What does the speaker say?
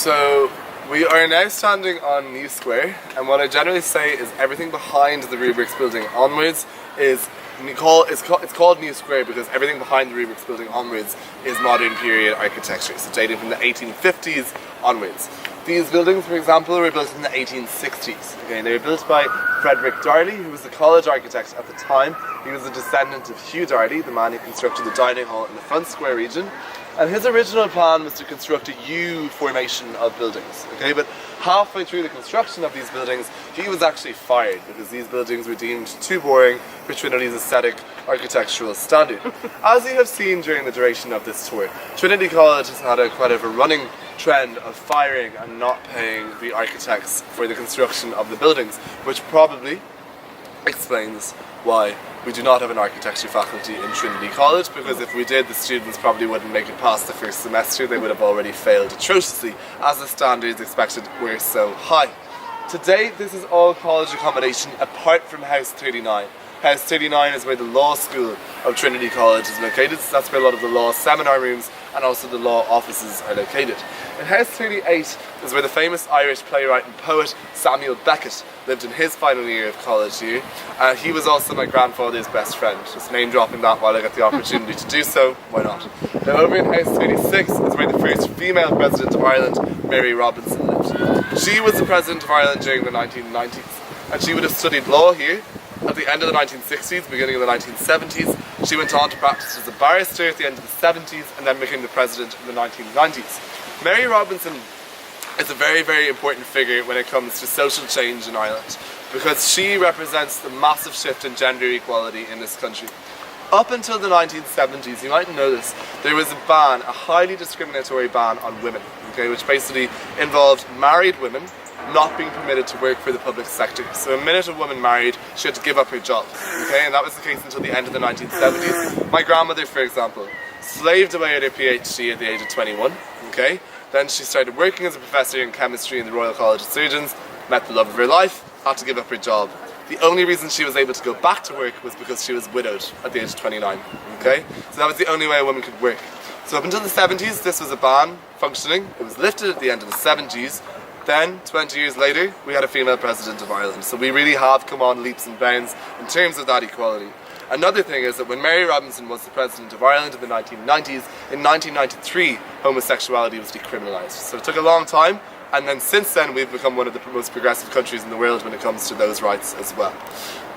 So we are now standing on New Square, and what I generally say is everything behind the Rubrics building onwards is it's called New Square because everything behind the Rubrics building onwards is modern period architecture, so dating from the 1850s onwards. These buildings, for example, were built in the 1860s. Okay, they were built by Frederick Darley, who was the college architect at the time. He was a descendant of Hugh Darley, the man who constructed the dining hall in the front square region. And his original plan was to construct a U formation of buildings, okay? But halfway through the construction of these buildings, he was actually fired because these buildings were deemed too boring for Trinity's aesthetic architectural standard. As you have seen during the duration of this tour, Trinity College has had quite a running trend of firing and not paying the architects for the construction of the buildings, which probably explains why we do not have an architecture faculty in Trinity College, because if we did, the students probably wouldn't make it past the first semester. They would have already failed atrociously, as the standards expected were so high. Today, this is all college accommodation apart from House 39. House 39 is where the law school of Trinity College is located, so that's where a lot of the law seminar rooms and also the law offices are located. In House 38 is where the famous Irish playwright and poet Samuel Beckett lived in his final year of college year. He was also my grandfather's best friend. Just name dropping that while I get the opportunity to do so, why not? Now over in House 36 is where the first female president of Ireland, Mary Robinson, lived. She was the president of Ireland during the 1990s, and she would have studied law here. At the end of the 1960s, beginning of the 1970s, she went on to practice as a barrister at the end of the 70s and then became the president in the 1990s. Mary Robinson is a very, very important figure when it comes to social change in Ireland because she represents the massive shift in gender equality in this country. Up until the 1970s, you might notice, there was a ban, a highly discriminatory ban on women, okay, which basically involved married women not being permitted to work for the public sector. So the minute a woman married, she had to give up her job, okay, and that was the case until the end of the 1970s. My grandmother, for example, slaved away at her PhD at the age of 21, okay, then she started working as a professor in chemistry in the Royal College of Surgeons, met the love of her life, had to give up her job. The only reason she was able to go back to work was because she was widowed at the age of 29, okay, so that was the only way a woman could work. So up until the 70s, this was a ban functioning. It was lifted at the end of the 70s. Then, 20 years later, we had a female president of Ireland. So we really have come on leaps and bounds in terms of that equality. Another thing is that when Mary Robinson was the president of Ireland in the 1990s, in 1993, homosexuality was decriminalised. So it took a long time, and then since then we've become one of the most progressive countries in the world when it comes to those rights as well.